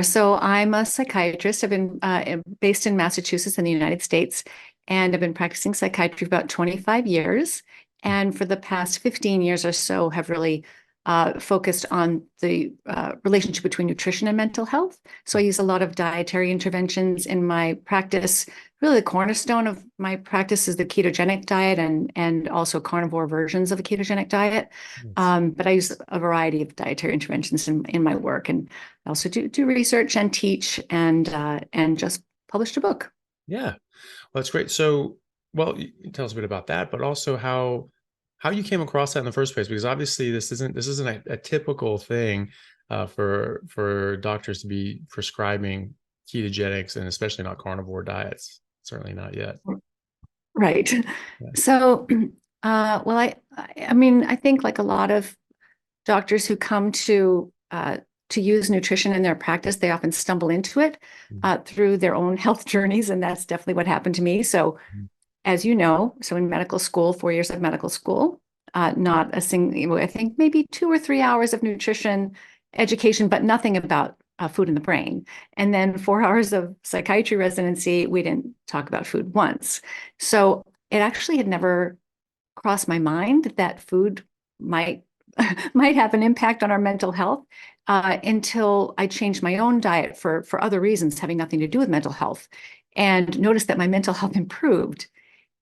Sure. So I'm a psychiatrist. I've been based in Massachusetts in the United States, and I've been practicing psychiatry for about 25 years. And for the past 15 years or so, have really focused on the relationship between nutrition and mental health. So I use a lot of dietary interventions in my practice. Really, the cornerstone of my practice is the ketogenic diet and also carnivore versions of a ketogenic diet. Nice. But I use a variety of dietary interventions in my work, and I also do research and teach and just published a book. Yeah, well, that's great. So, well, you tell us a bit about that, but also how you came across that in the first place, because obviously this isn't a typical thing for doctors to be prescribing ketogenics, and especially not carnivore diets. Certainly not yet. Right. Yeah. So, well, I mean, I think like a lot of doctors who come to use nutrition in their practice, they often stumble into it through their own health journeys, and that's definitely what happened to me. So, Mhm. as you know, so in medical school, 4 years of medical school, not a single, I think maybe 2 or 3 hours of nutrition education, but nothing about food in the brain. And then 4 hours of psychiatry residency, we didn't talk about food once. So it actually had never crossed my mind that food might might have an impact on our mental health until I changed my own diet for other reasons having nothing to do with mental health, and noticed that my mental health improved.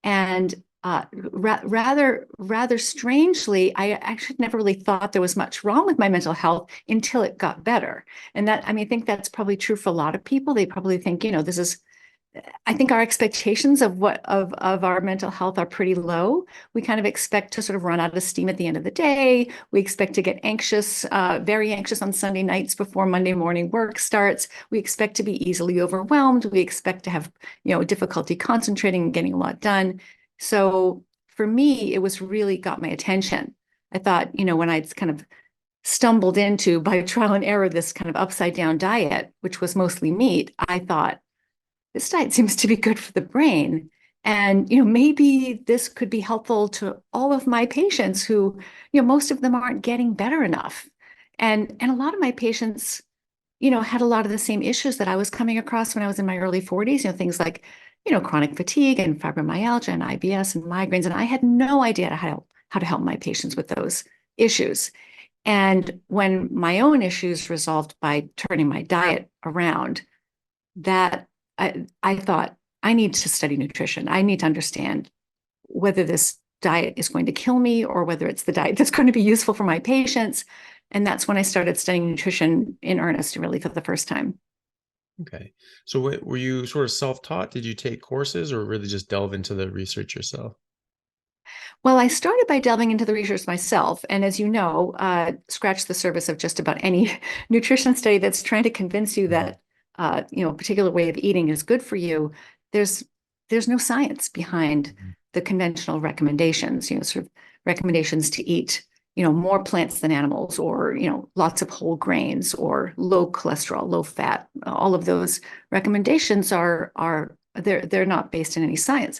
And rather strangely, I actually never really thought there was much wrong with my mental health until it got better. And that, I mean, I think that's probably true for a lot of people. They probably think, this is, I think our expectations of our mental health are pretty low. We kind of expect to sort of run out of steam at the end of the day. We expect to get anxious, very anxious on Sunday nights before Monday morning work starts. We expect to be easily overwhelmed. We expect to have, difficulty concentrating and getting a lot done. So for me, it was really got my attention. I thought, when I'd kind of stumbled into by trial and error this kind of upside down diet, which was mostly meat, I thought, this diet seems to be good for the brain. And, maybe this could be helpful to all of my patients who, most of them aren't getting better enough. And a lot of my patients, had a lot of the same issues that I was coming across when I was in my early 40s, things like, chronic fatigue and fibromyalgia and IBS and migraines. And I had no idea how to help my patients with those issues. And when my own issues resolved by turning my diet around, that I thought, I need to study nutrition. I need to understand whether this diet is going to kill me or whether it's the diet that's going to be useful for my patients. And that's when I started studying nutrition in earnest, really, for the first time. Okay. So were you sort of self-taught? Did you take courses or really just delve into the research yourself? Well, I started by delving into the research myself. And as you know, scratch the surface of just about any nutrition study that's trying to convince you Mhm. that, a particular way of eating is good for you. There's, there's no science behind Mhm. the conventional recommendations, sort of recommendations to eat, more plants than animals, or, lots of whole grains, or low cholesterol, low fat. All of those recommendations they're not based in any science.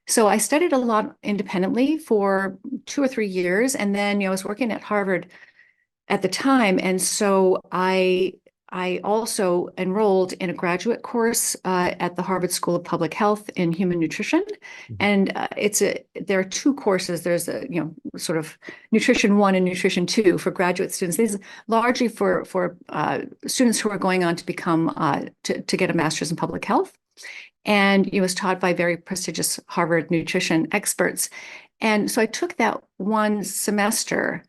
So I studied a lot independently for 2 or 3 years, and then I was working at Harvard at the time, and so I also enrolled in a graduate course at the Harvard School of Public Health in Human Nutrition, Mhm. and there are two courses. There's a sort of Nutrition 1 and Nutrition 2 for graduate students. These are largely for students who are going on to become to get a master's in public health, and it was taught by very prestigious Harvard nutrition experts. And so I took that one semester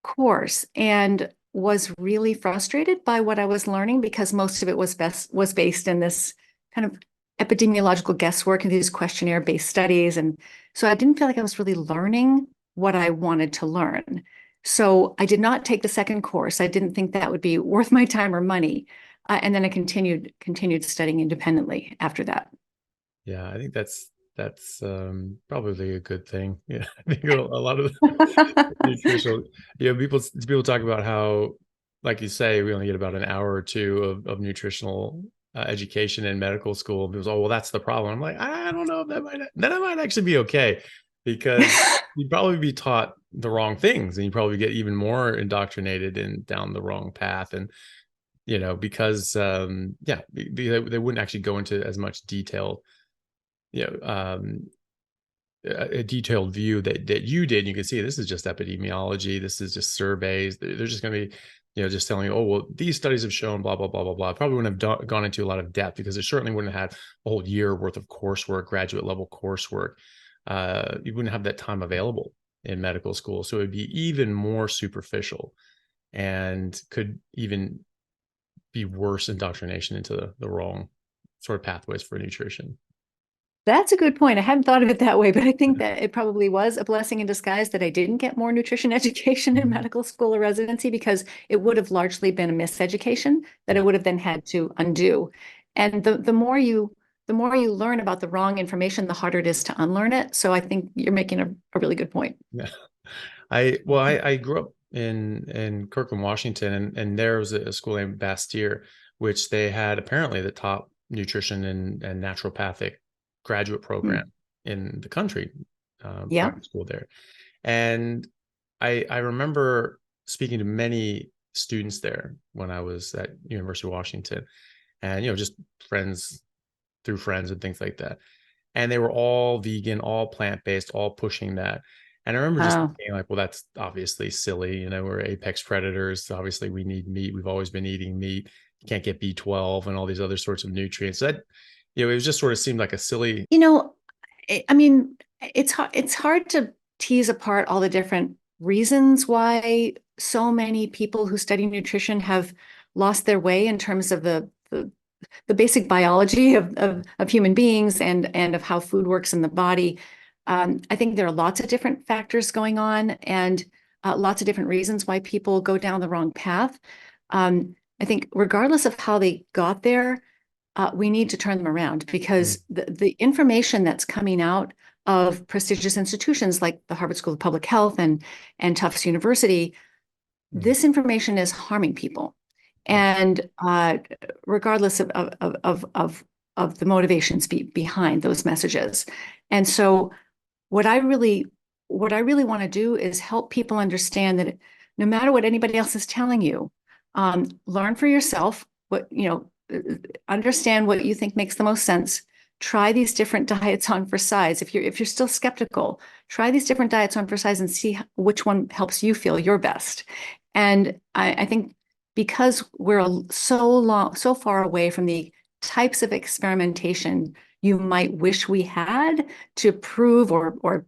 course and was really frustrated by what I was learning, because most of it was based in this kind of epidemiological guesswork and these questionnaire-based studies. And so I didn't feel like I was really learning what I wanted to learn. So I did not take the second course. I didn't think that would be worth my time or money. And then I continued studying independently after that. Yeah, I think that's probably a good thing. Yeah, I think a lot of nutritional, people talk about how, like you say, we only get about an hour or two of nutritional education in medical school. People say, "Oh, well, that's the problem." I'm like, I don't know if that might actually be okay, because you'd probably be taught the wrong things, and you probably get even more indoctrinated and down the wrong path. And because they wouldn't actually go into as much detail, a detailed view that you did. You can see this is just epidemiology. This is just surveys. They're just going to be, just telling you, oh, well, these studies have shown blah, blah, blah, blah, blah. Probably wouldn't have gone into a lot of depth, because it certainly wouldn't have had a whole year worth of coursework, graduate level coursework. You wouldn't have that time available in medical school. So it would be even more superficial, and could even be worse indoctrination into the wrong sort of pathways for nutrition. That's a good point. I hadn't thought of it that way, but I think that it probably was a blessing in disguise that I didn't get more nutrition education in medical school or residency, because it would have largely been a miseducation that I would have then had to undo. And the more you learn about the wrong information, the harder it is to unlearn it. So I think you're making a really good point. Yeah. I grew up in Kirkland, Washington, and there was a school named Bastyr, which they had apparently the top nutrition and naturopathic graduate program in the country. Private school there. And I remember speaking to many students there when I was at University of Washington, and just friends through friends and things like that. And they were all vegan, all plant-based, all pushing that. And I remember just thinking, like, well, that's obviously silly. We're apex predators. Obviously, we need meat. We've always been eating meat. You can't get B12 and all these other sorts of nutrients. So that, it was just sort of seemed like a silly. I mean, it's hard to tease apart all the different reasons why so many people who study nutrition have lost their way in terms of the basic biology of human beings and of how food works in the body. I think there are lots of different factors going on, and lots of different reasons why people go down the wrong path. I think regardless of how they got there, we need to turn them around, because the information that's coming out of prestigious institutions like the Harvard School of Public Health and Tufts University, this information is harming people. And regardless of the motivations behind those messages. And so what I really want to do is help people understand that no matter what anybody else is telling you, learn for yourself understand what you think makes the most sense. Try these different diets on for size. If you're still skeptical, try these different diets on for size and see which one helps you feel your best. And I think because we're so far away from the types of experimentation you might wish we had to prove or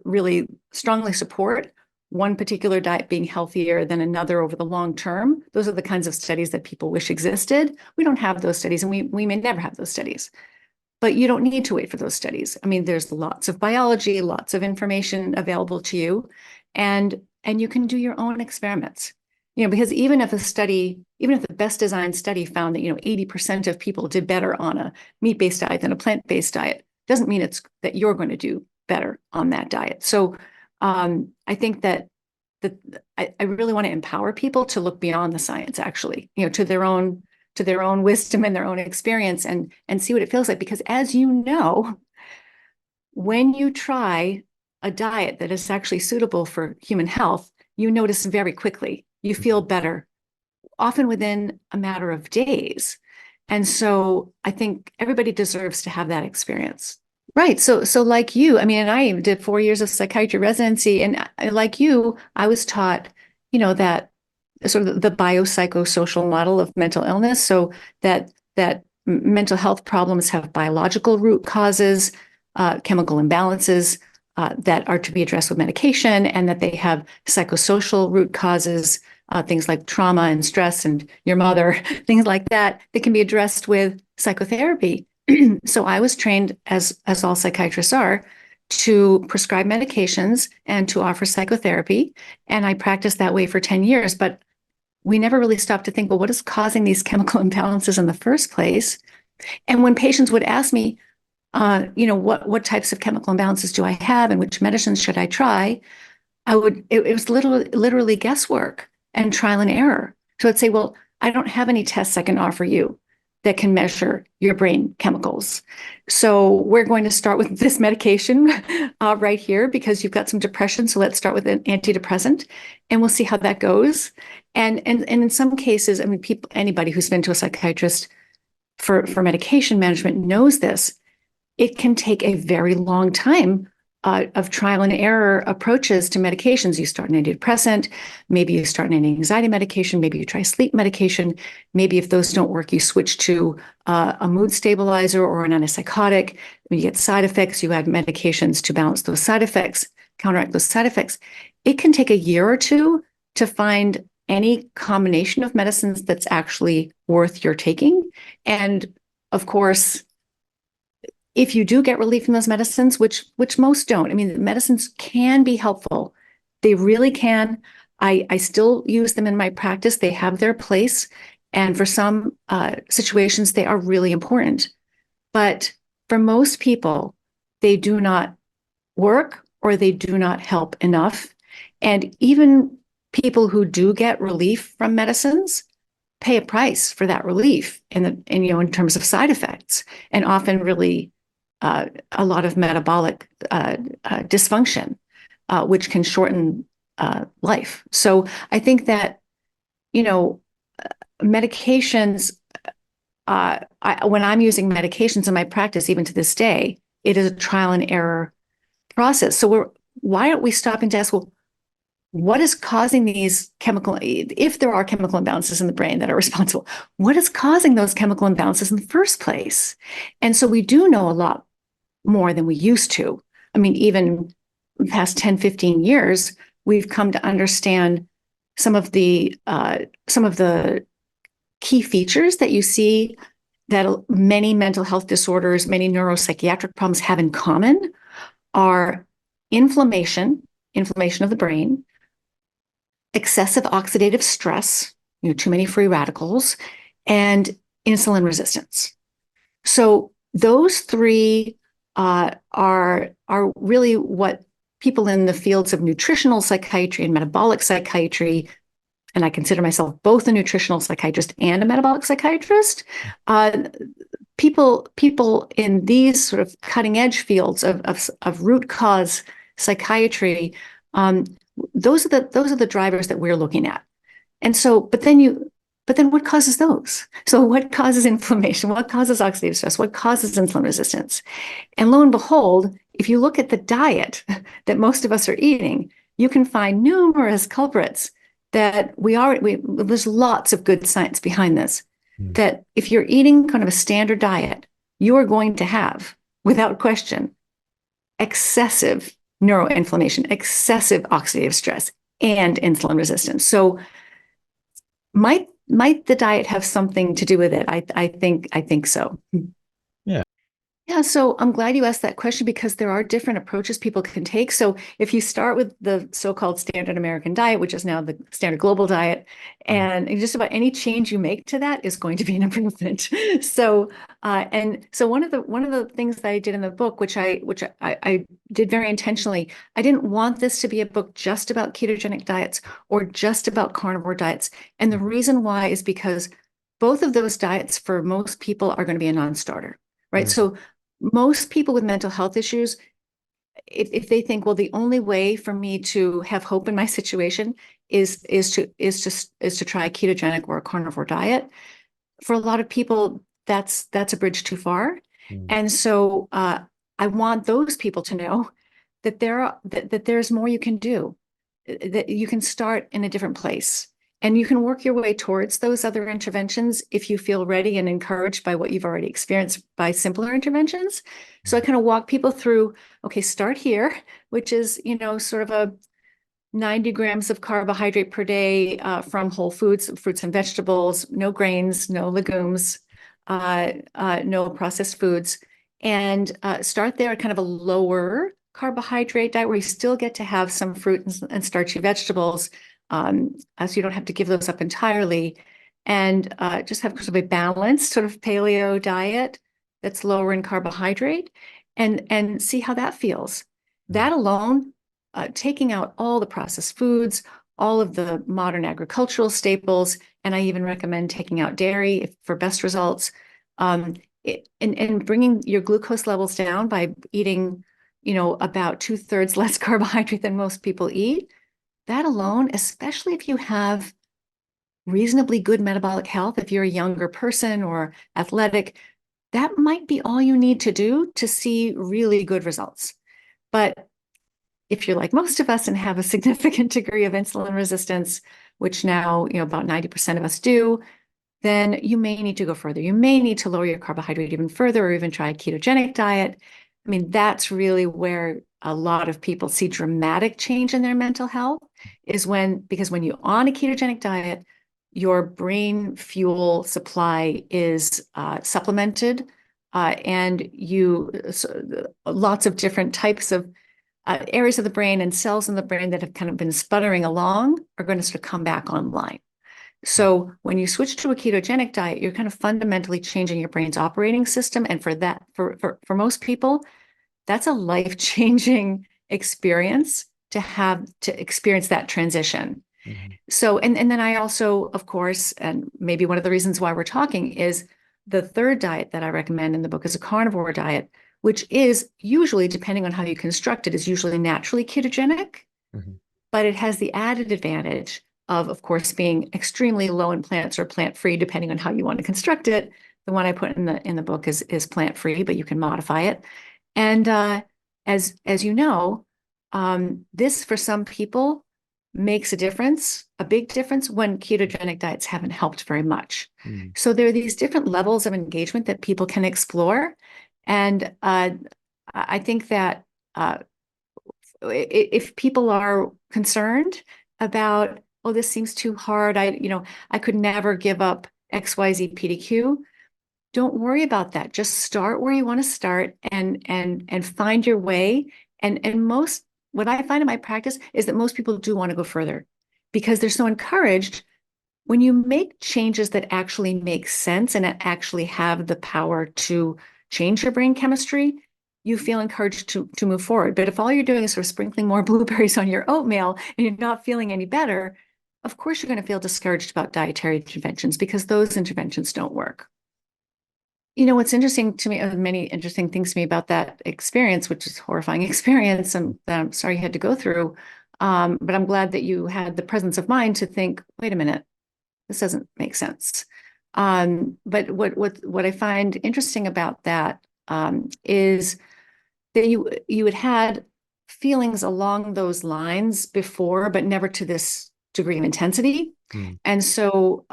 really strongly support one particular diet being healthier than another over the long term. Those are the kinds of studies that people wish existed. We don't have those studies, and we may never have those studies. But you don't need to wait for those studies. I mean, there's lots of biology, lots of information available to you, and you can do your own experiments. Because even if the best designed study found that 80% of people did better on a meat-based diet than a plant-based diet, doesn't mean it's that you're going to do better on that diet. So I think that I really want to empower people to look beyond the science, actually, to their own wisdom and their own experience, and see what it feels like. Because as you know, when you try a diet that is actually suitable for human health, you notice very quickly, you feel better, often within a matter of days. And so I think everybody deserves to have that experience. Right. So like you, I mean, and I did 4 years of psychiatry residency, and like you, I was taught, that sort of the biopsychosocial model of mental illness. So that mental health problems have biological root causes, chemical imbalances that are to be addressed with medication, and that they have psychosocial root causes, things like trauma and stress and your mother, things like that can be addressed with psychotherapy. So I was trained, as all psychiatrists are, to prescribe medications and to offer psychotherapy. And I practiced that way for 10 years. But we never really stopped to think, well, what is causing these chemical imbalances in the first place? And when patients would ask me, what types of chemical imbalances do I have and which medicines should I try? It was literally guesswork and trial and error. So I'd say, well, I don't have any tests I can offer you. that can measure your brain chemicals. So we're going to start with this medication right here because you've got some depression. So let's start with an antidepressant, and we'll see how that goes. And in some cases, I mean, anybody who's been to a psychiatrist for medication management knows this. It can take a very long time of trial and error approaches to medications. You start an antidepressant, maybe you start an anxiety medication, maybe you try sleep medication. Maybe if those don't work, you switch to a mood stabilizer or an antipsychotic. When you get side effects, you add medications to balance those side effects, counteract those side effects. It can take a year or two to find any combination of medicines that's actually worth your taking. And of course, if you do get relief from those medicines, which most don't, I mean, the medicines can be helpful. They really can. I still use them in my practice. They have their place. And for some situations, they are really important. But for most people, they do not work or they do not help enough. And even people who do get relief from medicines pay a price for that relief in terms of side effects, and often really a lot of metabolic dysfunction, which can shorten life. So I think that, medications, when I'm using medications in my practice, even to this day, it is a trial and error process. So why aren't we stopping to ask, well, what is causing these if there are chemical imbalances in the brain that are responsible, what is causing those chemical imbalances in the first place? And so we do know a lot more than we used to. I mean, even the past 10, 15 years, we've come to understand some of the key features that you see that many mental health disorders, many neuropsychiatric problems have in common are inflammation of the brain, excessive oxidative stress, too many free radicals, and insulin resistance. So those three are really what people in the fields of nutritional psychiatry and metabolic psychiatry, and I consider myself both a nutritional psychiatrist and a metabolic psychiatrist, people in these sort of cutting edge fields of root cause psychiatry, those are the drivers that we're looking at. And so, but then what causes those? So what causes inflammation? What causes oxidative stress? What causes insulin resistance? And lo and behold, if you look at the diet that most of us are eating, you can find numerous culprits that there's lots of good science behind this, that if you're eating kind of a standard diet, you are going to have, without question, excessive neuroinflammation, excessive oxidative stress, and insulin resistance. So might the diet have something to do with it? I think so. Yeah, so I'm glad you asked that question because there are different approaches people can take. So if you start with the so-called standard American diet, which is now the standard global diet, and just about any change you make to that is going to be an improvement. So one of the things that I did in the book, which I did very intentionally, I didn't want this to be a book just about ketogenic diets or just about carnivore diets. And the reason why is because both of those diets for most people are going to be a non-starter, right? So most people with mental health issues, if they think, well, the only way for me to have hope in my situation is to try a ketogenic or a carnivore diet, for a lot of people, that's a bridge too far. And so I want those people to know that there's more you can do, that you can start in a different place. And you can work your way towards those other interventions if you feel ready and encouraged by what you've already experienced by simpler interventions. So I kind of walk people through, okay, start here, which is, sort of a 90 grams of carbohydrate per day from whole foods, fruits and vegetables, no grains, no legumes, no processed foods. And start there at kind of a lower carbohydrate diet where you still get to have some fruit and starchy vegetables, so you don't have to give those up entirely, and just have sort of a balanced sort of paleo diet that's lower in carbohydrate, and see how that feels. That alone, taking out all the processed foods, all of the modern agricultural staples, and I even recommend taking out dairy for best results. And bringing your glucose levels down by eating, about 2/3 less carbohydrate than most people eat, that alone, especially if you have reasonably good metabolic health, if you're a younger person or athletic, that might be all you need to do to see really good results. But if you're like most of us and have a significant degree of insulin resistance, which now, about 90% of us do, then you may need to go further. You may need to lower your carbohydrate even further, or even try a ketogenic diet. I mean, that's really where a lot of people see dramatic change in their mental health, because when you're on a ketogenic diet, your brain fuel supply is supplemented, and lots of different types of areas of the brain and cells in the brain that have kind of been sputtering along are going to sort of come back online. So when you switch to a ketogenic diet, you're kind of fundamentally changing your brain's operating system. And for most people, that's a life-changing experience to experience that transition. Mm-hmm. So, and then I also, of course, and maybe one of the reasons why we're talking is the third diet that I recommend in the book is a carnivore diet, which is usually, depending on how you construct it, is usually naturally ketogenic, Mm-hmm. but it has the added advantage of course, being extremely low in plants or plant-free, depending on how you want to construct it. The one I put in the book is plant-free, but you can modify it. And as you know, this for some people makes a big difference when ketogenic diets haven't helped very much. Mm-hmm. So there are these different levels of engagement that people can explore. And I think that if people are concerned about, oh, this seems too hard, I could never give up XYZ PDQ, don't worry about that. Just start where you want to start and find your way. And what I find in my practice is that most people do want to go further because they're so encouraged when you make changes that actually make sense and that actually have the power to change your brain chemistry. You feel encouraged to move forward. But if all you're doing is sort of sprinkling more blueberries on your oatmeal and you're not feeling any better, of course you're going to feel discouraged about dietary interventions because those interventions don't work. What's interesting to me, many interesting things to me about that experience, which is a horrifying experience, and that I'm sorry you had to go through. But I'm glad that you had the presence of mind to think, wait a minute, this doesn't make sense. But what I find interesting about that is that you had feelings along those lines before, but never to this degree of intensity. Mm. And so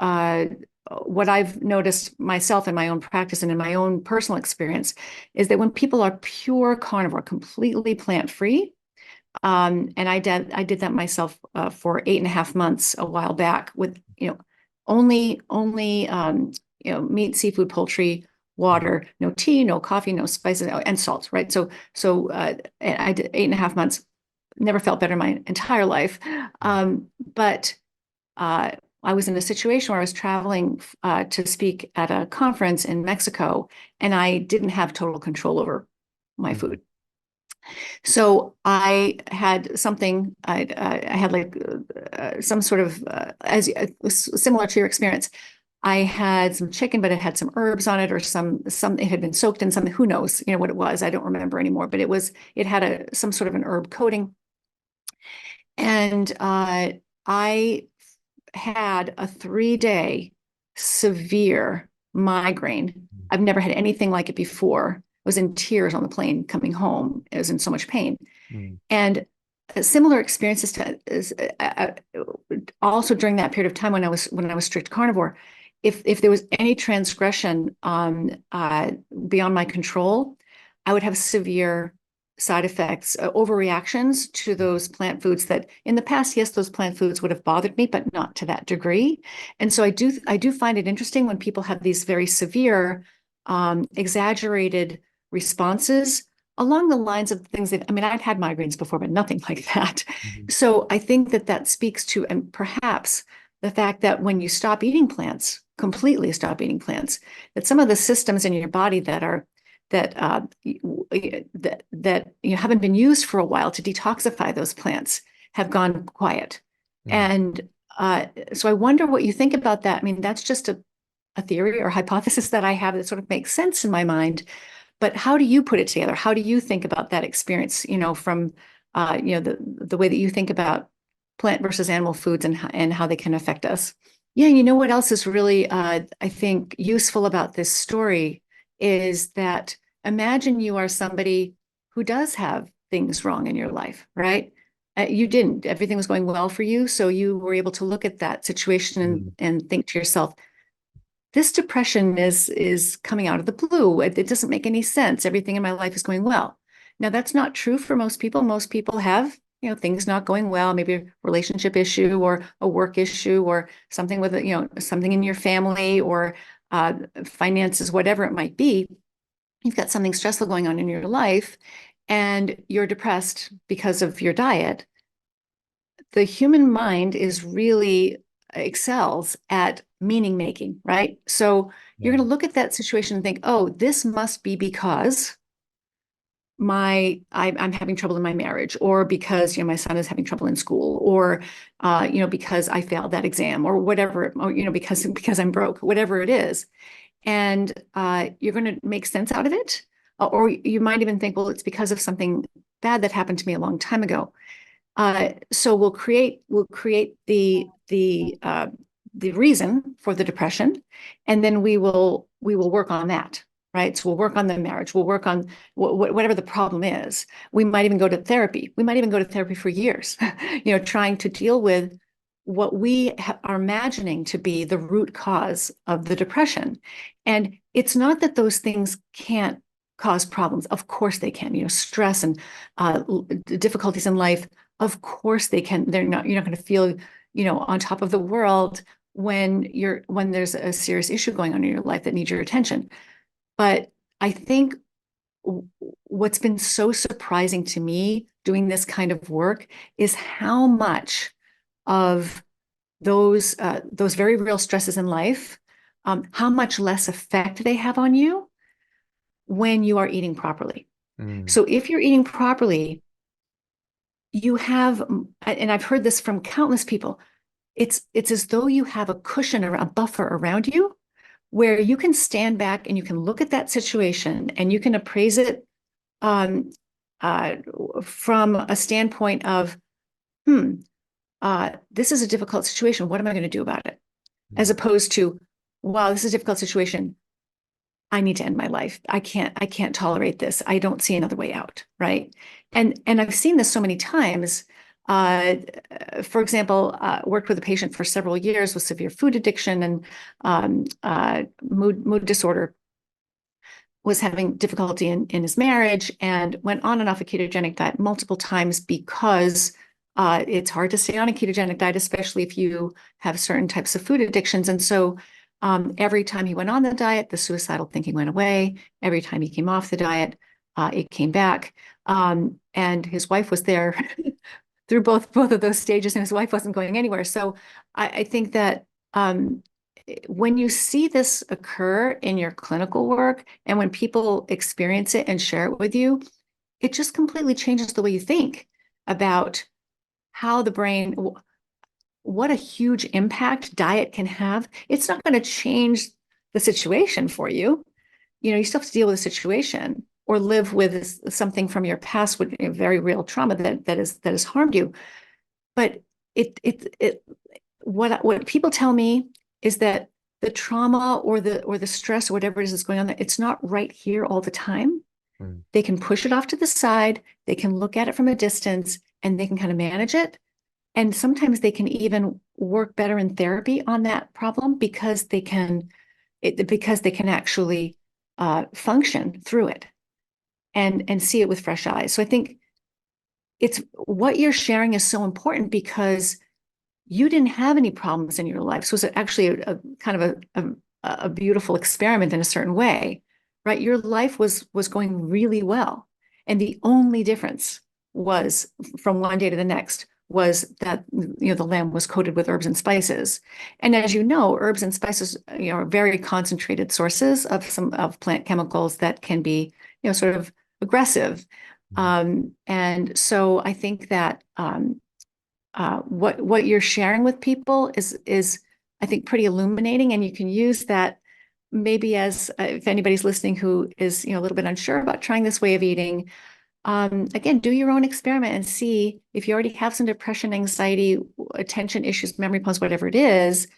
what I've noticed myself in my own practice and in my own personal experience is that when people are pure carnivore, completely plant-free, and I did that myself for 8.5 months a while back with, only meat, seafood, poultry, water, no tea, no coffee, no spices, and salt, right? So I did 8.5 months, never felt better in my entire life. But I was in a situation where I was traveling to speak at a conference in Mexico, and I didn't have total control over my food. So I had something, I had like some sort of, similar to your experience. I had some chicken, but it had some herbs on it, or it had been soaked in something, who knows, what it was. I don't remember anymore, but it had some sort of an herb coating. And I had a 3-day severe migraine. I've never had anything like it before. I was in tears on the plane coming home. I was in so much pain. Mm. And similar experiences also during that period of time when I was strict carnivore. If there was any transgression beyond my control, I would have severe side effects, overreactions to those plant foods that in the past, yes, those plant foods would have bothered me, but not to that degree. And so I do find it interesting when people have these very severe, exaggerated responses along the lines of things that, I'd had migraines before, but nothing like that. Mm-hmm. So I think that speaks to, and perhaps the fact that when you stop eating plants, completely stop eating plants, that some of the systems in your body that haven't been used for a while to detoxify those plants have gone quiet. Mm. And so I wonder what you think about that. That's just a theory or hypothesis that I have that sort of makes sense in my mind. But how do you put it together? How do you think about that experience, from the way that you think about plant versus animal foods and how they can affect us? Yeah, you know what else is really, I think, useful about this story is that imagine you are somebody who does have things wrong in your life, right? You didn't. Everything was going well for you, so you were able to look at that situation Mm. and think to yourself, this depression is coming out of the blue. It doesn't make any sense. Everything in my life is going well. Now, that's not true for most people. Most people have, things not going well, maybe a relationship issue or a work issue or something with, something in your family or finances, whatever it might be. You've got something stressful going on in your life and you're depressed because of your diet. The human mind is really excels at meaning making, right? So you're Yeah. going to look at that situation and think, oh, this must be because I'm having trouble in my marriage, or because my son is having trouble in school, or because I failed that exam, or whatever, or because I'm broke, whatever it is, and you're going to make sense out of it, or you might even think, well, it's because of something bad that happened to me a long time ago. So we'll create the reason for the depression, and then we will work on that, right? So we'll work on the marriage. We'll work on whatever the problem is. We might even go to therapy. We might even go to therapy for years, trying to deal with what we are imagining to be the root cause of the depression. And it's not that those things can't cause problems. Of course they can. Stress and difficulties in life, of course they can. You're not going to feel, on top of the world when there's a serious issue going on in your life that needs your attention. But I think what's been so surprising to me doing this kind of work is how much of those very real stresses in life, how much less effect they have on you when you are eating properly. Mm. So if you're eating properly, you have, and I've heard this from countless people, it's as though you have a cushion or a buffer around you where you can stand back and you can look at that situation and you can appraise it um, uh, from a standpoint of, this is a difficult situation. What am I going to do about it? As Mm. opposed to, wow, this is a difficult situation. I need to end my life. I can't tolerate this. I don't see another way out, right? And I've seen this so many times. Uh, for example, worked with a patient for several years with severe food addiction and mood disorder, was having difficulty in his marriage and went on and off a ketogenic diet multiple times because it's hard to stay on a ketogenic diet, especially if you have certain types of food addictions. And so every time he went on the diet, the suicidal thinking went away. Every time he came off the diet, it came back. And his wife was there through both of those stages, and his wife wasn't going anywhere. So I think that when you see this occur in your clinical work and when people experience it and share it with you, it just completely changes the way you think about how the brain, what a huge impact diet can have. It's not going to change the situation for you. You still have to deal with the situation or live with something from your past with a very real trauma that has harmed you. But what people tell me is that the trauma or the stress or whatever it is that's going on there, it's not right here all the time. Mm. They can push it off to the side, they can look at it from a distance, and they can kind of manage it. And sometimes they can even work better in therapy on that problem because they can actually function through it and see it with fresh eyes. So I think it's what you're sharing is so important because you didn't have any problems in your life. So it's actually a kind of a beautiful experiment in a certain way, right? Your life was going really well. And the only difference was from one day to the next was that the lamb was coated with herbs and spices. And as you know, herbs and spices are very concentrated sources of some of plant chemicals that can be sort of aggressive. Mm. And so I think that what you're sharing with people is I think pretty illuminating, and you can use that maybe as if anybody's listening who is, a little bit unsure about trying this way of eating, again, do your own experiment and see if you already have some depression, anxiety, attention issues, memory problems, whatever it is,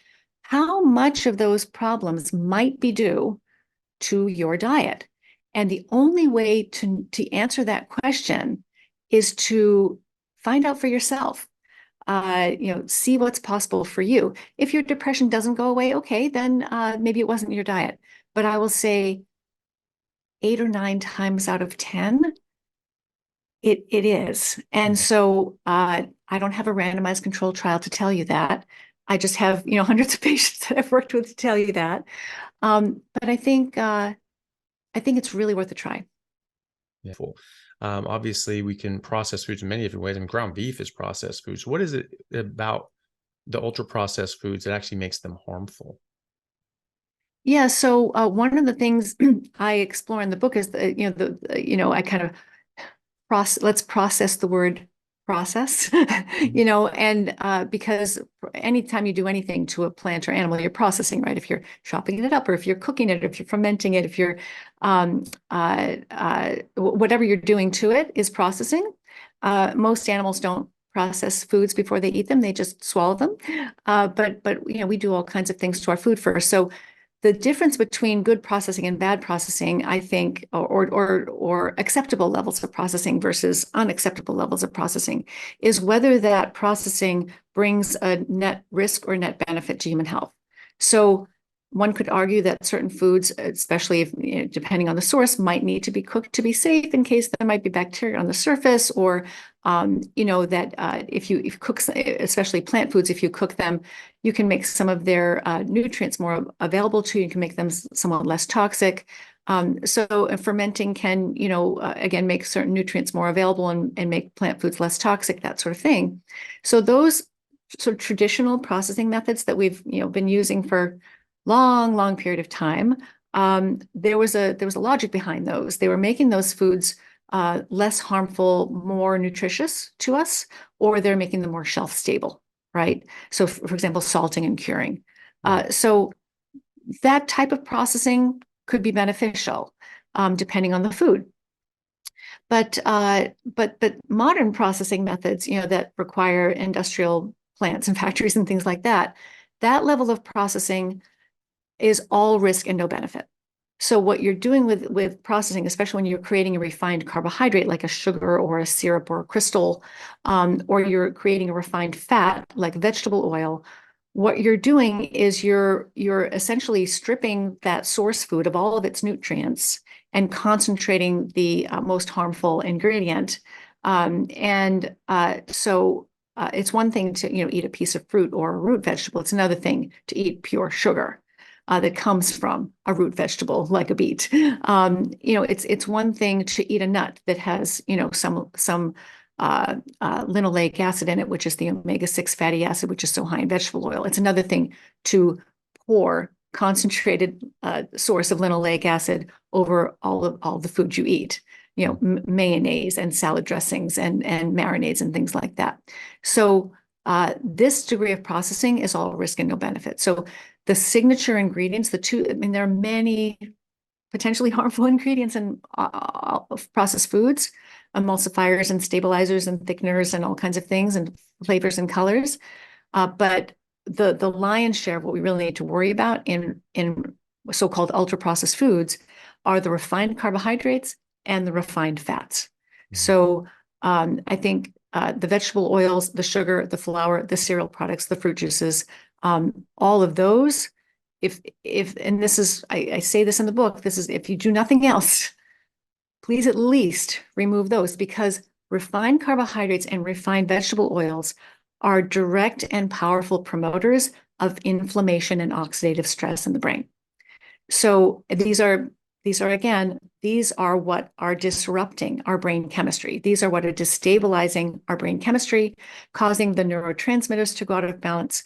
how much of those problems might be due to your diet. And the only way to answer that question is to find out for yourself. See what's possible for you. If your depression doesn't go away, okay, then maybe it wasn't your diet. But I will say 8 or 9 times out of 10, it is. And so I don't have a randomized controlled trial to tell you that. I just have, hundreds of patients that I've worked with to tell you that. But I think it's really worth a try. Yeah. Obviously, we can process foods in many different ways. I mean, ground beef is processed foods. What is it about the ultra processed foods that actually makes them harmful? Yeah. So one of the things I explore in the book is I kind of let's process the word process, and because anytime you do anything to a plant or animal, you're processing, right? If you're chopping it up, or if you're cooking it, if you're fermenting it, if you're whatever you're doing to it is processing. Most animals don't process foods before they eat them; they just swallow them. But we do all kinds of things to our food first. So the difference between good processing and bad processing, I think, or acceptable levels of processing versus unacceptable levels of processing, is whether that processing brings a net risk or net benefit to human health. So one could argue that certain foods, especially if, depending on the source, might need to be cooked to be safe in case there might be bacteria on the surface, or that if you cook, especially plant foods, if you cook them, you can make some of their nutrients more available to you. You can make them somewhat less toxic. So fermenting can, again, make certain nutrients more available and make plant foods less toxic, that sort of thing. So those sort of traditional processing methods that we've, been using for long period of time, there was a logic behind those. They were making those foods less harmful, more nutritious to us, or they're making them more shelf stable, right? So, for example, salting and curing. So that type of processing could be beneficial, depending on the food. But modern processing methods, that require industrial plants and factories and things like that, that level of processing is all risk and no benefit. So what you're doing with processing, especially when you're creating a refined carbohydrate like a sugar or a syrup or a crystal, or you're creating a refined fat like vegetable oil, what you're doing is you're essentially stripping that source food of all of its nutrients and concentrating the most harmful ingredient. So it's one thing to eat a piece of fruit or a root vegetable. It's another thing to eat pure sugar that comes from a root vegetable like a beet. It's one thing to eat a nut that has some linoleic acid in it, which is the omega-6 fatty acid, which is so high in vegetable oil. It's another thing to pour concentrated source of linoleic acid over all the food you eat. Mayonnaise and salad dressings and marinades and things like that. So this degree of processing is all risk and no benefit. So the signature ingredients, there are many potentially harmful ingredients in processed foods, emulsifiers and stabilizers and thickeners and all kinds of things, and flavors and colors. But the lion's share of what we really need to worry about in so-called ultra-processed foods are the refined carbohydrates and the refined fats. So I think the vegetable oils, the sugar, the flour, the cereal products, the fruit juices, all of those, and this is, I say this in the book, this is, if you do nothing else, please at least remove those, because refined carbohydrates and refined vegetable oils are direct and powerful promoters of inflammation and oxidative stress in the brain. So these are what are disrupting our brain chemistry. These are what are destabilizing our brain chemistry, causing the neurotransmitters to go out of balance,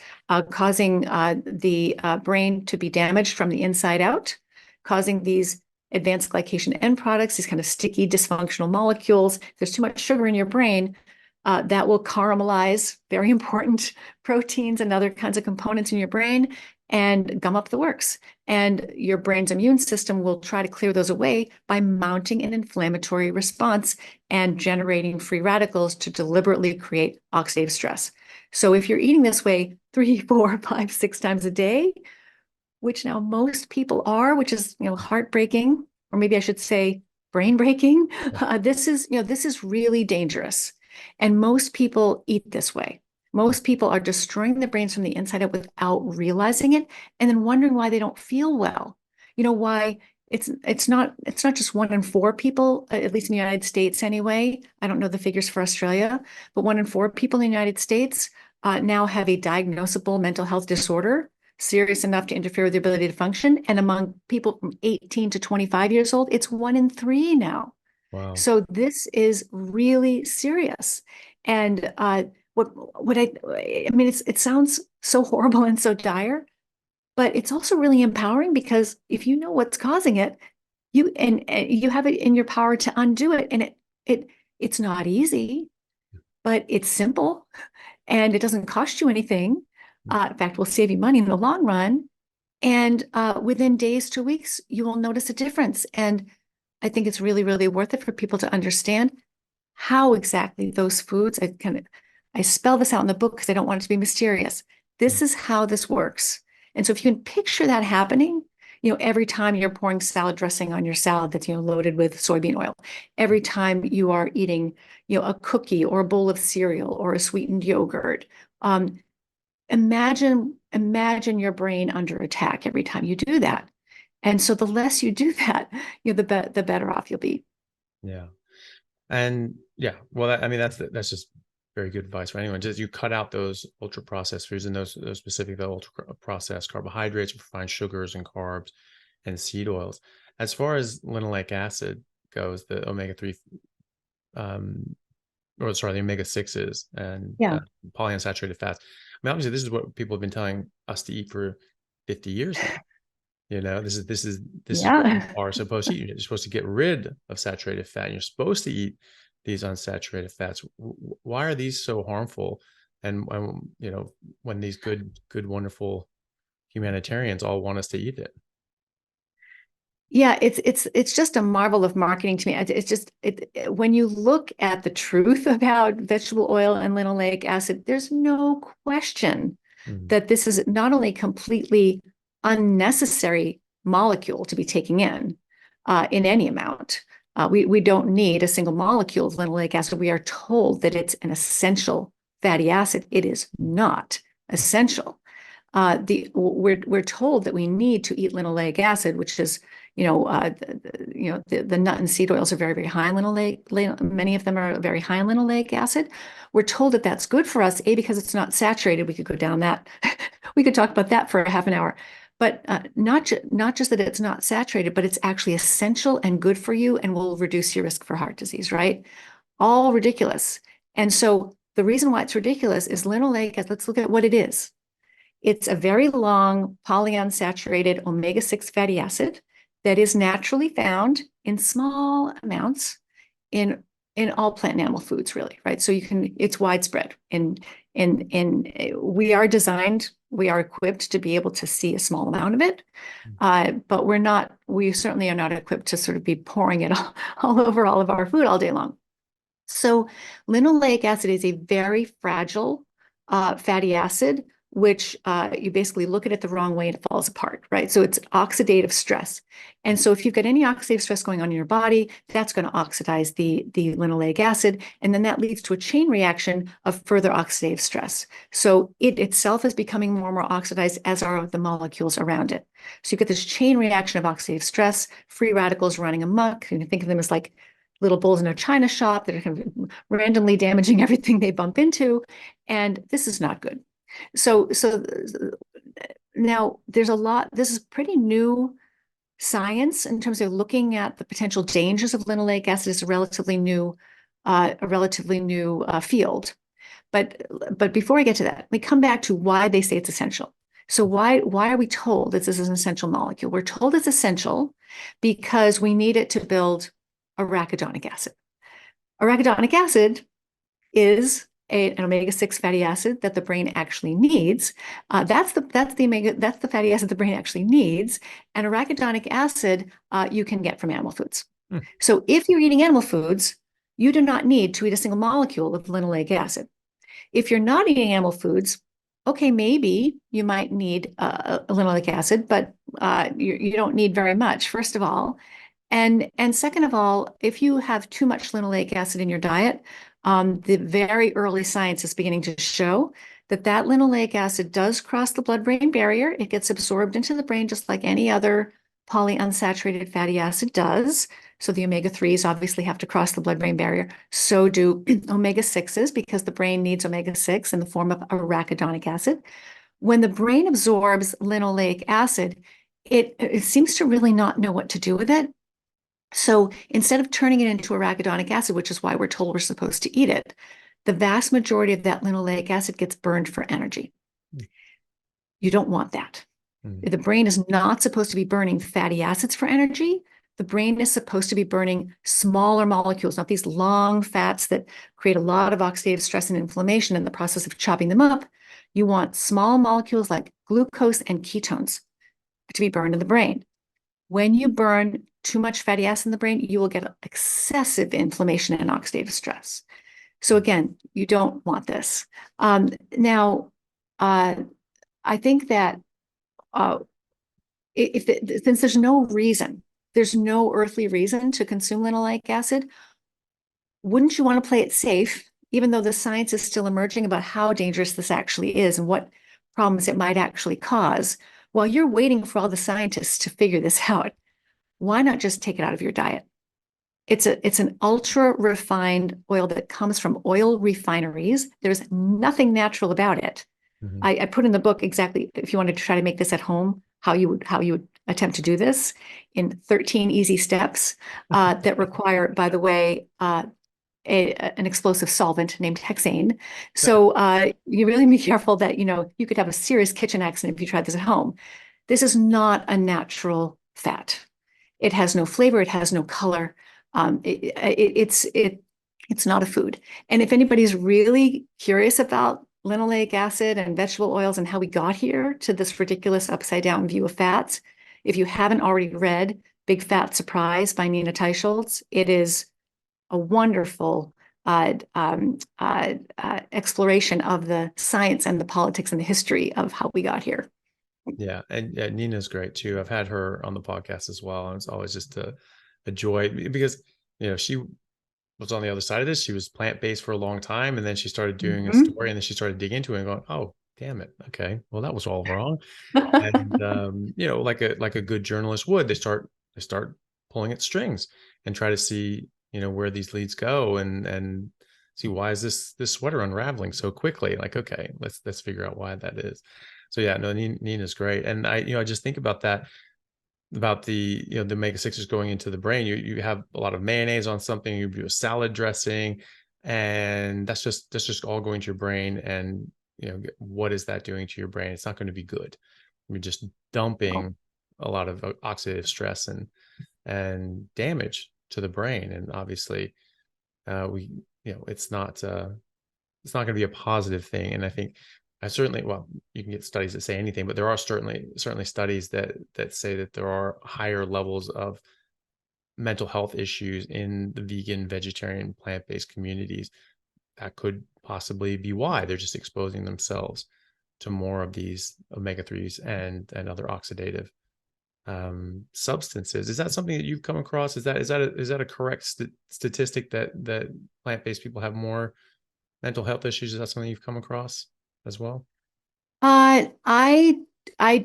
causing the brain to be damaged from the inside out, causing these advanced glycation end products, these kind of sticky, dysfunctional molecules. If there's too much sugar in your brain, that will caramelize very important proteins and other kinds of components in your brain, and gum up the works. And your brain's immune system will try to clear those away by mounting an inflammatory response and generating free radicals to deliberately create oxidative stress. So if you're eating this way 3, 4, 5, 6 times a day, which now most people are, which is, heartbreaking, or maybe I should say brain breaking. This is really dangerous. And most people eat this way. Most people are destroying their brains from the inside out without realizing it, and then wondering why they don't feel well. Why it's not just 1 in 4 people, at least in the United States anyway. I don't know the figures for Australia, but 1 in 4 people in the United States now have a diagnosable mental health disorder, serious enough to interfere with their ability to function. And among people from 18 to 25 years old, it's 1 in 3 now. Wow. So this is really serious. And it sounds so horrible and so dire, but it's also really empowering, because if you know what's causing it, you have it in your power to undo it. And it's not easy, but it's simple, and it doesn't cost you anything. In fact, will save you money in the long run. And within days to weeks, you will notice a difference. And I think it's really, really worth it for people to understand how exactly those foods, I spell this out in the book because I don't want it to be mysterious. This is how this works. And so if you can picture that happening, every time you're pouring salad dressing on your salad that's, loaded with soybean oil, every time you are eating, a cookie or a bowl of cereal or a sweetened yogurt, imagine your brain under attack every time you do that. And so the less you do that, the better off you'll be. Yeah. And yeah, well, that's just very good advice for anyone. Just you cut out those ultra processed foods and those specific ultra processed carbohydrates, refined sugars and carbs, and seed oils. As far as linoleic acid goes, the omega-3, the omega-6s and polyunsaturated fats. I mean, obviously, this is what people have been telling us to eat for 50 years now. This is what you are supposed to eat. You're supposed to get rid of saturated fat. And you're supposed to eat these unsaturated fats. Why are these so harmful? And when these good, wonderful humanitarians all want us to eat it. Yeah, it's just a marvel of marketing to me. It's just when you look at the truth about vegetable oil and linoleic acid, there's no question that this is not only completely unnecessary molecule to be taking in any amount. We don't need a single molecule of linoleic acid. We are told that it's an essential fatty acid. It is not essential. We're told that we need to eat linoleic acid, which is the nut and seed oils are very, very high in linoleic. Many of them are very high in linoleic acid. We're told that that's good for us, because it's not saturated. We could go down that. We could talk about that for a half an hour. But not just that it's not saturated, but it's actually essential and good for you and will reduce your risk for heart disease, right? All ridiculous. And so the reason why it's ridiculous is linoleic acid. Let's look at what it is. It's a very long polyunsaturated omega-6 fatty acid that is naturally found in small amounts in all plant and animal foods, really, right? So it's widespread. And we are equipped to be able to see a small amount of it, but we certainly are not equipped to sort of be pouring it all over all of our food all day long. So linoleic acid is a very fragile fatty acid, which you basically look at it the wrong way and it falls apart, right? So it's oxidative stress. And so if you've got any oxidative stress going on in your body, that's going to oxidize the linoleic acid. And then that leads to a chain reaction of further oxidative stress. So it itself is becoming more and more oxidized, as are the molecules around it. So you get this chain reaction of oxidative stress, free radicals running amok. You can think of them as like little bulls in a china shop that are kind of randomly damaging everything they bump into. And this is not good. So now this is pretty new science in terms of looking at the potential dangers of linoleic acid. Is a relatively new field. But before I get to that, we come back to why they say it's essential. So why are we told this is an essential molecule? We're told it's essential because we need it to build arachidonic acid. Arachidonic acid is an omega-6 fatty acid that the brain actually needs. That's the fatty acid the brain actually needs. And arachidonic acid you can get from animal foods. Hmm. So if you're eating animal foods, you do not need to eat a single molecule of linoleic acid. If you're not eating animal foods, okay, maybe you might need a linoleic acid, but you don't need very much, first of all. And second of all, if you have too much linoleic acid in your diet, the very early science is beginning to show that linoleic acid does cross the blood-brain barrier. It gets absorbed into the brain just like any other polyunsaturated fatty acid does. So the omega-3s obviously have to cross the blood-brain barrier. So do omega-6s, because the brain needs omega-6 in the form of arachidonic acid. When the brain absorbs linoleic acid, it seems to really not know what to do with it. So instead of turning it into arachidonic acid, which is why we're told we're supposed to eat it, the vast majority of that linoleic acid gets burned for energy. You don't want that. The brain is not supposed to be burning fatty acids for energy. The brain is supposed to be burning smaller molecules, not these long fats that create a lot of oxidative stress and inflammation in the process of chopping them up. You want small molecules like glucose and ketones to be burned in the brain. When you burn too much fatty acid in the brain, you will get excessive inflammation and oxidative stress. So again, you don't want this. Now, I think that since there's no earthly reason to consume linoleic acid, wouldn't you want to play it safe, even though the science is still emerging about how dangerous this actually is and what problems it might actually cause? While you're waiting for all the scientists to figure this out, why not just take it out of your diet? It's an ultra refined oil that comes from oil refineries. There's nothing natural about it. Mm-hmm. I put in the book exactly, if you wanted to try to make this at home, how you would attempt to do this in 13 easy steps that require, by the way, an explosive solvent named hexane. So you really be careful that, you could have a serious kitchen accident if you tried this at home. This is not a natural fat. It has no flavor. It has no color. It's not a food. And if anybody's really curious about linoleic acid and vegetable oils and how we got here to this ridiculous upside down view of fats, if you haven't already read Big Fat Surprise by Nina Teicholz, it is a wonderful exploration of the science and the politics and the history of how we got here. Yeah, and Nina's great too. I've had her on the podcast as well, and it's always just a joy because she was on the other side of this. She was plant-based for a long time, and then she started doing a story, and then she started digging into it and going, "Oh, damn it, okay, well that was all wrong." And like a good journalist would, they start pulling at strings and try to see where these leads go and see why is this sweater unraveling so quickly. Like, okay, let's figure out why that is. So yeah, no, Nina's great. And I just think about that, about the the omega-6s going into the brain. You have a lot of mayonnaise on something, you do a salad dressing, and that's just all going to your brain. And what is that doing to your brain? It's not going to be good. You're just dumping a lot of oxidative stress and damage to the brain. And obviously it's not going to be a positive thing. And I think you can get studies that say anything, but there are certainly studies that say that there are higher levels of mental health issues in the vegan, vegetarian, plant-based communities. That could possibly be why they're just exposing themselves to more of these omega-3s and other oxidative substances. Is that something that you've come across? Is that a correct statistic that plant-based people have more mental health issues? Is that something you've come across as well? I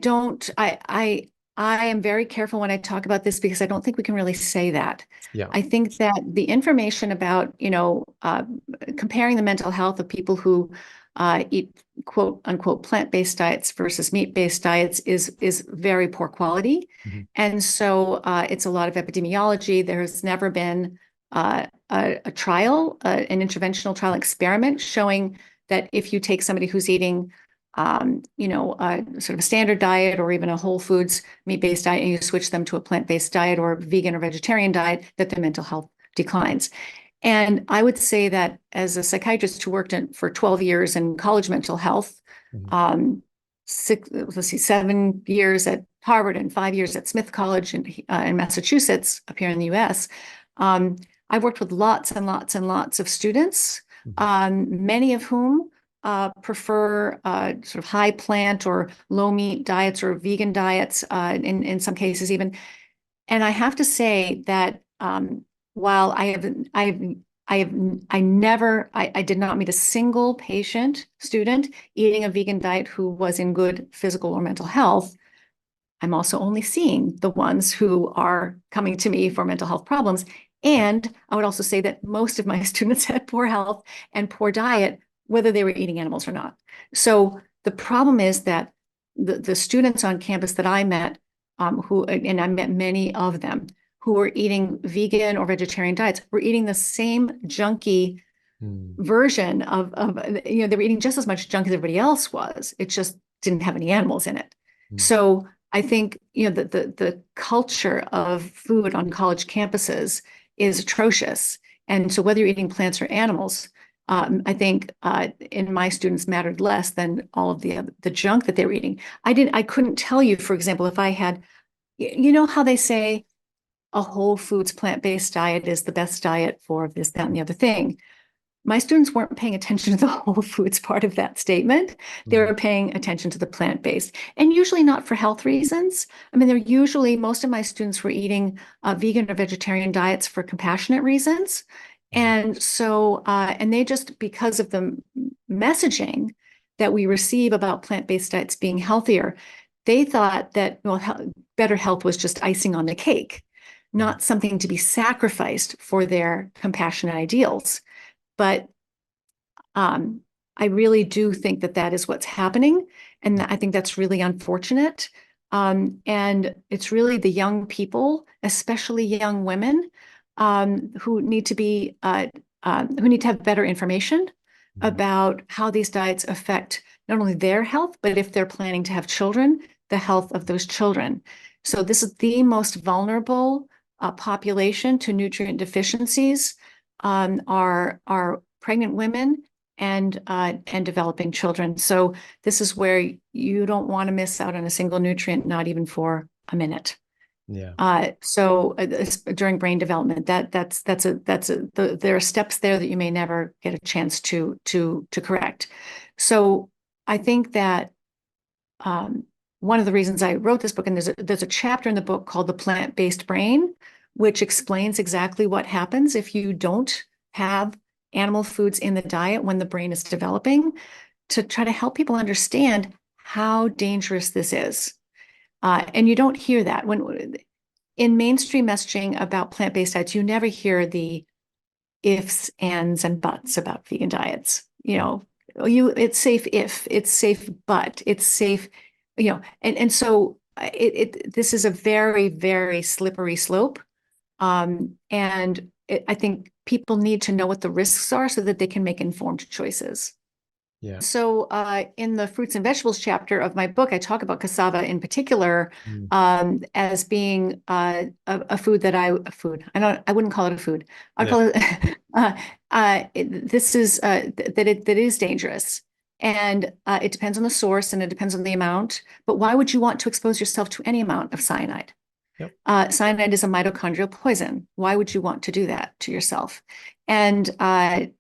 don't. I am very careful when I talk about this because I don't think we can really say that. Yeah. I think that the information about, comparing the mental health of people who eat quote unquote plant-based diets versus meat-based diets is very poor quality. Mm-hmm. And so it's a lot of epidemiology. There has never been a trial, an interventional trial experiment showing that if you take somebody who's eating sort of a standard diet or even a whole foods meat-based diet, and you switch them to a plant-based diet or vegan or vegetarian diet, that their mental health declines. And I would say that as a psychiatrist who worked for 12 years in college mental health, Mhm. let's see, 7 years at Harvard and 5 years at Smith College in Massachusetts, up here in the US, I've worked with lots and lots and lots of students, Mhm. many of whom prefer sort of high plant or low meat diets or vegan diets, in some cases even. And I have to say that while I did not meet a single student eating a vegan diet who was in good physical or mental health. I'm also only seeing the ones who are coming to me for mental health problems. And I would also say that most of my students had poor health and poor diet, whether they were eating animals or not. So the problem is that the students on campus that I met, and I met many of them who were eating vegan or vegetarian diets, were eating the same junky Mm. version they were eating just as much junk as everybody else was. It just didn't have any animals in it. Mm. So I think, the culture of food on college campuses is atrocious. And so whether you're eating plants or animals, I think in my students mattered less than all of the junk that they were eating. I couldn't tell you, for example, if I had, how they say a whole foods plant-based diet is the best diet for this, that, and the other thing. My students weren't paying attention to the whole foods part of that statement. They Mhm. were paying attention to the plant-based, and usually not for health reasons. I mean, most of my students were eating vegan or vegetarian diets for compassionate reasons. Mhm. And so, and they just, because of the messaging that we receive about plant-based diets being healthier, they thought that, well, better health was just icing on the cake, Mhm. not something to be sacrificed for their compassionate ideals. But um, I really do think that that is what's happening. And I think that's really unfortunate. And it's really the young people, especially young women, who need to have better information Mhm. about how these diets affect not only their health, but if they're planning to have children, the health of those children. So this is the most vulnerable population to nutrient deficiencies, are pregnant women and developing children. So this is where you don't want to miss out on a single nutrient, not even for a minute. Yeah. During brain development, there are steps there that you may never get a chance to correct. So I think that one of the reasons I wrote this book, and there's a chapter in the book called The Plant-Based Brain, which explains exactly what happens if you don't have animal foods in the diet when the brain is developing, to try to help people understand how dangerous this is. And you don't hear that when in mainstream messaging about plant-based diets, you never hear the ifs, ands, and buts about vegan diets. It's safe if, it's safe, but it's safe, and so this is a very, very slippery slope. I think people need to know what the risks are so that they can make informed choices. Yeah. So in the fruits and vegetables chapter of my book, I talk about cassava in particular Mm. as being a food I wouldn't call it a food. I'd Yeah. call it this is that is dangerous. And it depends on the source and it depends on the amount. But why would you want to expose yourself to any amount of cyanide? Yep. Cyanide is a mitochondrial poison. Why would you want to do that to yourself? And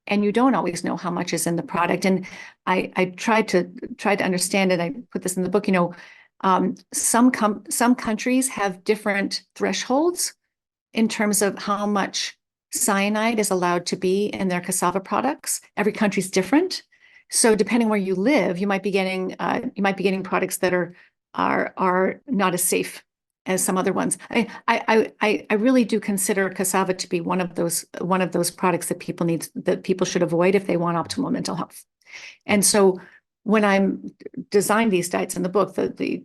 you don't always know how much is in the product. And I tried to understand it. I put this in the book. Some countries have different thresholds in terms of how much cyanide is allowed to be in their cassava products. Every country's different. So depending where you live, you might be getting products that are not as safe as some other ones. I really do consider cassava to be one of those products that people should avoid if they want optimal mental health. Yep. And so when I'm designed these diets in the book, the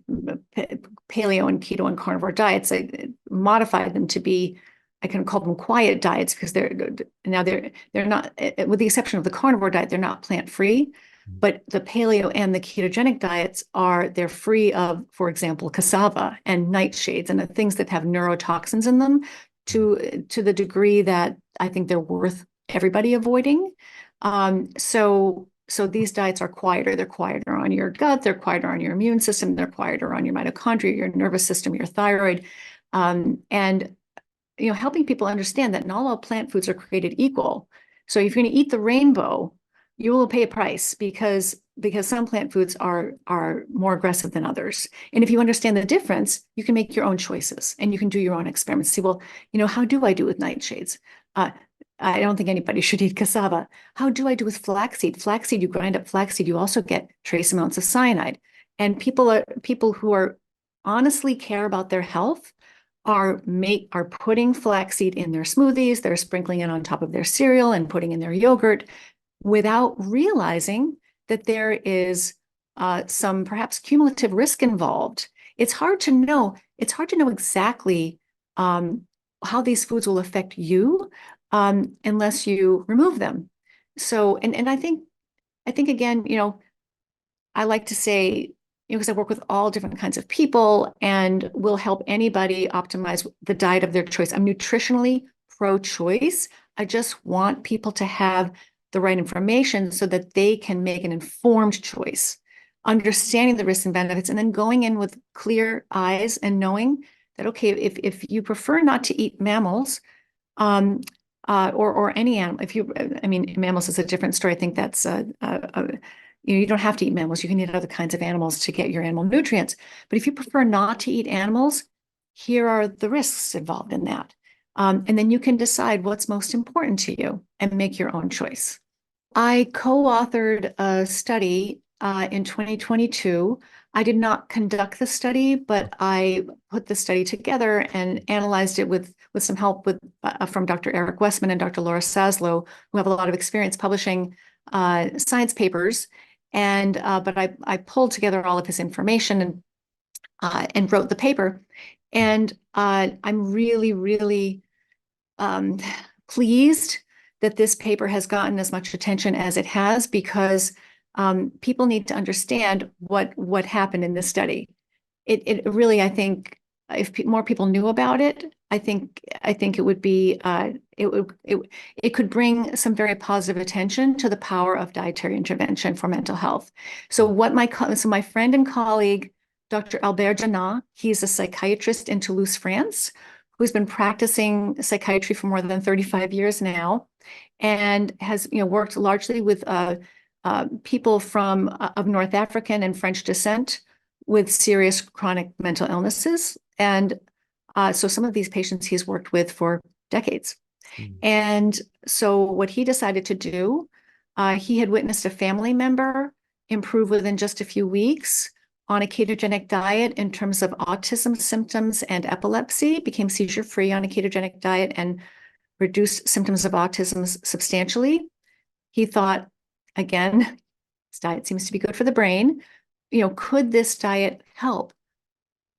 paleo and keto and carnivore diets, I modified them to be, I can call them quiet diets because they're not, with the exception of the carnivore diet, they're not plant-free. Mm. But the paleo and the ketogenic diets they're free of, for example, cassava and nightshades and the things that have neurotoxins in them Mm. to the degree that I think they're worth everybody avoiding. So these diets are quieter. They're quieter on your gut. They're quieter on your immune system. They're quieter on your mitochondria, your nervous system, your thyroid, and helping people understand that not all plant foods are created equal. So if you're going to eat the rainbow, you will pay a price because some plant foods are more aggressive than others. And if you understand the difference, you can make your own choices and you can do your own experiments. See, well, how do I do with nightshades? I don't think anybody should eat cassava. How do I do with flaxseed? Flaxseed, you grind up flaxseed, you also get trace amounts of cyanide. And people who are honestly care about their health are putting flaxseed in their smoothies. They're sprinkling it on top of their cereal and putting in their yogurt without realizing that there is some perhaps cumulative risk involved. It's hard to know exactly how these foods will affect you unless you remove them. So, and I think again, I like to say, because I work with all different kinds of people and will help anybody optimize the diet of their choice. I'm nutritionally pro-choice. I just want people to have the right information so that they can make an informed choice, understanding the risks and benefits, and then going in with clear eyes and knowing that, okay, if you prefer not to eat mammals, or any animal, mammals is a different story. I think that's you don't have to eat mammals. You can eat other kinds of animals to get your animal nutrients. But if you prefer not to eat animals, here are the risks involved in that. And then you can decide what's most important to you and make your own choice. I co-authored a study in 2022. I did not conduct the study, but I put the study together and analyzed it with some help from Dr. Eric Westman and Dr. Laura Saslow, who have a lot of experience publishing science papers. But I pulled together all of his information and wrote the paper. And I'm really, really pleased that this paper has gotten as much attention as it has, because people need to understand what happened in this study. It really, I think, if more people knew about it, I think it would be it could bring some very positive attention to the power of dietary intervention for mental health. So my friend and colleague, Dr. Albert Janat, he's a psychiatrist in Toulouse, France, who's been practicing psychiatry for more than 35 years now, and has worked largely with people of North African and French descent with serious chronic mental illnesses. And so some of these patients he's worked with for decades. And so what he decided to do, he had witnessed a family member improve within just a few weeks on a ketogenic diet in terms of autism symptoms and epilepsy, became seizure-free on a ketogenic diet and reduced symptoms of autism substantially. He thought, again, this diet seems to be good for the brain. Could this diet help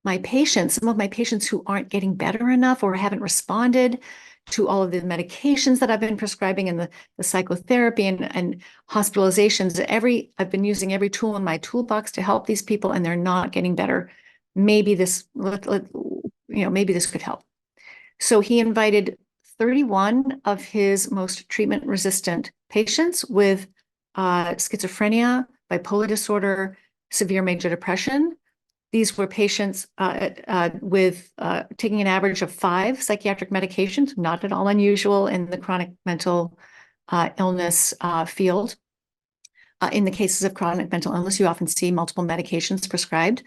some of my patients who aren't getting better enough or haven't responded to all of the medications that I've been prescribing and the psychotherapy and hospitalizations. I've been using every tool in my toolbox to help these people, and they're not getting better. Maybe this could help. So he invited 31 of his most treatment-resistant patients with schizophrenia, bipolar disorder, severe major depression. These were patients with taking an average of 5 psychiatric medications, not at all unusual in the chronic mental illness field. In the cases of chronic mental illness, you often see multiple medications prescribed.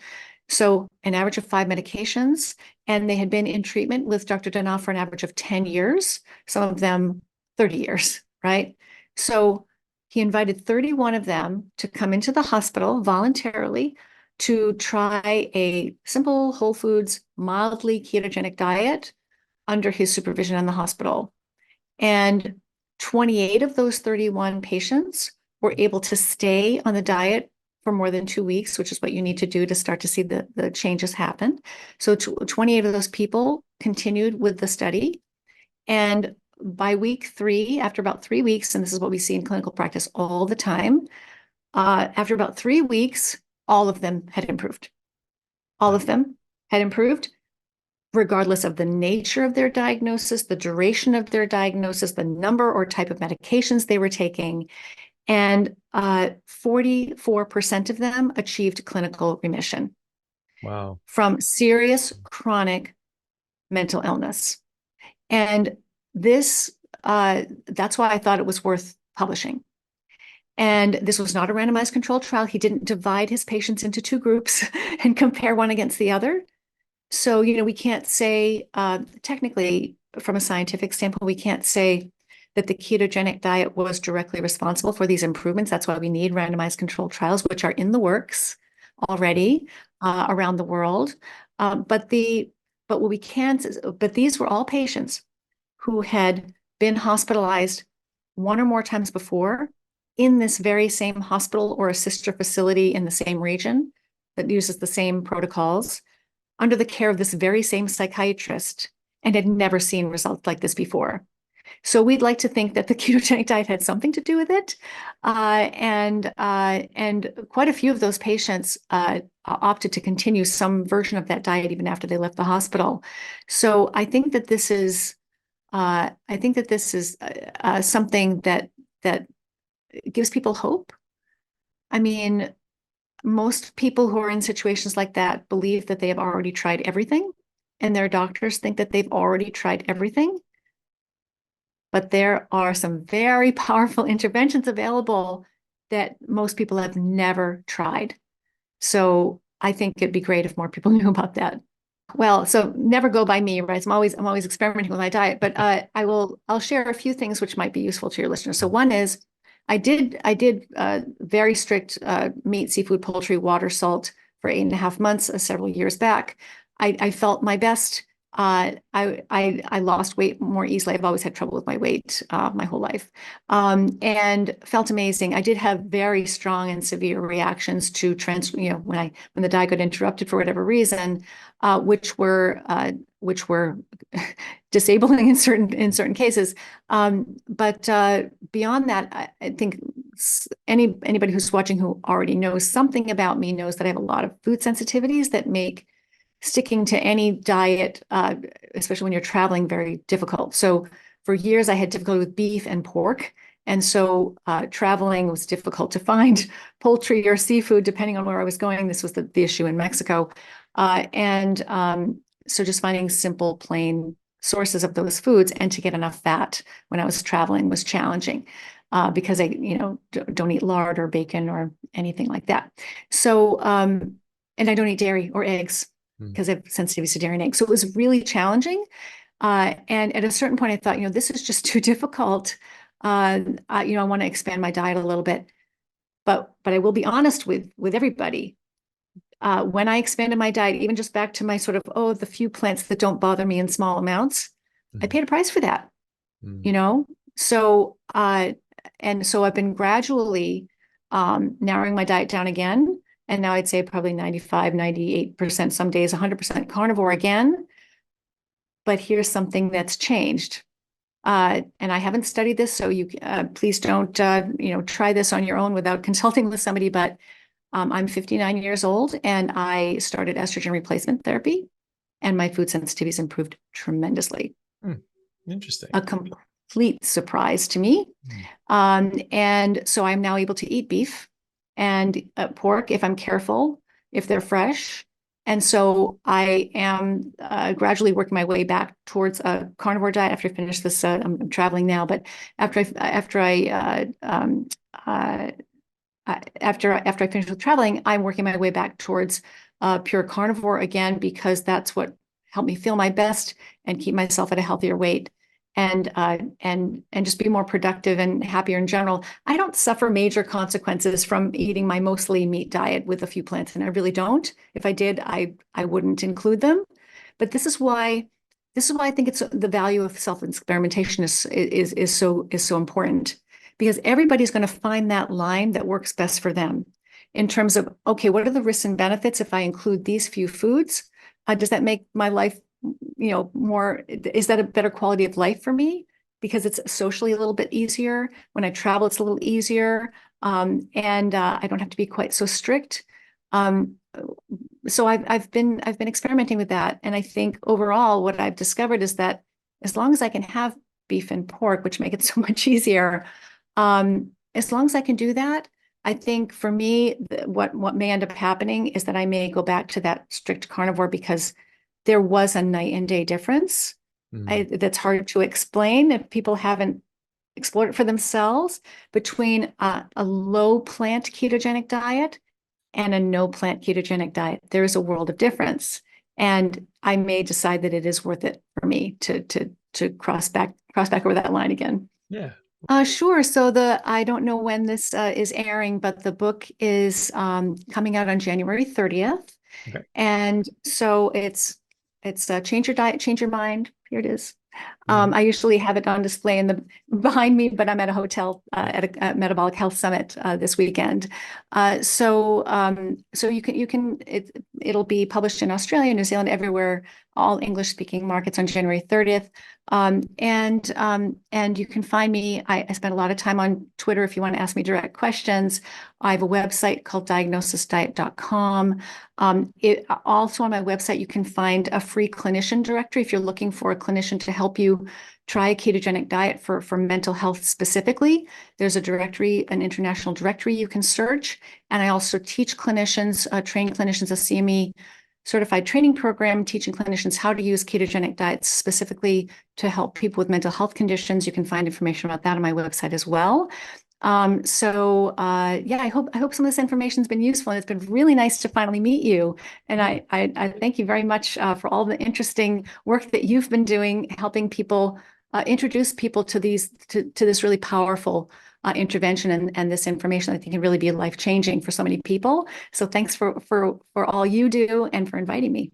So an average of 5 medications, and they had been in treatment with Dr. Janat for an average of 10 years, some of them 30 years, right? So he invited 31 of them to come into the hospital voluntarily to try a simple whole foods, mildly ketogenic diet under his supervision in the hospital. And 28 of those 31 patients were able to stay on the diet for more than 2 weeks, which is what you need to do to start to see the changes happen. So 28 of those people continued with the study. And by week 3, after about 3 weeks, and this is what we see in clinical practice all the time, after about 3 weeks, all of them had improved. All of them had improved. regardless of the nature of their diagnosis, the duration of their diagnosis, the number or type of medications they were taking. And 44% of them achieved clinical remission. Wow. From serious chronic mental illness. And this, that's why I thought it was worth publishing. And this was not a randomized controlled trial. He didn't divide his patients into two groups and compare one against the other. So, we can't say, technically, from a scientific standpoint, we can't say that the ketogenic diet was directly responsible for these improvements. That's why we need randomized controlled trials, which are in the works already around the world. But what we can, but these were all patients who had been hospitalized one or more times before in this very same hospital or a sister facility in the same region that uses the same protocols under the care of this very same psychiatrist and had never seen results like this before. So we'd like to think that the ketogenic diet had something to do with it. And quite a few of those patients opted to continue some version of that diet even after they left the hospital. So I think that this is something that gives people hope. I mean, most people who are in situations like that believe that they have already tried everything, and their doctors think that they've already tried everything. But there are some very powerful interventions available that most people have never tried. So I think it'd be great if more people knew about that. Well, so never go by me, right? I'm always experimenting with my diet, but I'll share a few things which might be useful to your listeners. So one is I did very strict meat, seafood, poultry, water, salt for 8.5 months, several years back. I felt my best. I lost weight more easily. I've always had trouble with my weight my whole life, and felt amazing. I did have very strong and severe reactions to when the diet got interrupted for whatever reason, which were disabling in certain cases. But beyond that, I think anybody who's watching who already knows something about me knows that I have a lot of food sensitivities that make sticking to any diet, especially when you're traveling, very difficult. So for years, I had difficulty with beef and pork. And so traveling was difficult to find poultry or seafood, depending on where I was going. This was the issue in Mexico. So just finding simple, plain sources of those foods and to get enough fat when I was traveling was challenging because I, don't eat lard or bacon or anything like that. So, and I don't eat dairy or eggs because I have sensitivities to dairy and eggs. So it was really challenging. And at a certain point, I thought, this is just too difficult. I want to expand my diet a little bit. But I will be honest with everybody. When I expanded my diet, even just back to my sort of, the few plants that don't bother me in small amounts, I paid a price for that, So, and so I've been gradually narrowing my diet down again. And now I'd say probably 95, 98%, some days 100% carnivore again. But here's something that's changed. And I haven't studied this, so you please don't, try this on your own without consulting with somebody. But I'm 59 years old, and I started estrogen replacement therapy, and my food sensitivities improved tremendously. Interesting. A complete surprise to me. And so I'm now able to eat beef and pork if I'm careful, if they're fresh. And so I am gradually working my way back towards a carnivore diet after I finish this. I'm traveling now, but after I finish with traveling, I'm working my way back towards pure carnivore again, because that's what helped me feel my best and keep myself at a healthier weight. And just be more productive and happier in general. I don't suffer major consequences from eating my mostly meat diet with a few plants, and I really don't. If I did, I wouldn't include them. But this is why I think it's the value of self-experimentation is so important, because everybody's going to find that line that works best for them in terms of, okay, what are the risks and benefits if I include these few foods? Does that make my life more, is that a better quality of life for me? Because it's socially a little bit easier. When I travel, it's a little easier. And I don't have to be quite so strict. so I've been experimenting with that, and I think overall what I've discovered is that as long as I can have beef and pork, which make it so much easier, as long as I can do that, I think for me, what may end up happening is that I may go back to that strict carnivore because there was a night and day difference. That's hard to explain if people haven't explored it for themselves between a low plant ketogenic diet and a no plant ketogenic diet. There is a world of difference, and I may decide that it is worth it for me to cross back over that line again. Yeah. Sure. So I don't know when this is airing, but the book is coming out on January 30th. Okay. And so it's Change Your Diet, Change Your Mind. Here it is. Mhm. I usually have it on display in the behind me, but I'm at a hotel at a metabolic health summit this weekend. So it'll be published in Australia, New Zealand, everywhere, all English speaking markets on January 30th. And you can find me. I spend a lot of time on Twitter if you want to ask me direct questions. I have a website called diagnosisdiet.com. Also on my website, you can find a free clinician directory if you're looking for a clinician to help you try a ketogenic diet for mental health specifically. There's a directory, an international directory you can search. And I also teach clinicians, train clinicians, a CME certified training program, teaching clinicians how to use ketogenic diets specifically to help people with mental health conditions. You can find information about that on my website as well. Yeah, I hope some of this information has been useful, and it's been really nice to finally meet you. And I thank you very much for all the interesting work that you've been doing, helping people introduce people to this really powerful intervention and this information. I think can really be life changing for so many people. So thanks for all you do and for inviting me.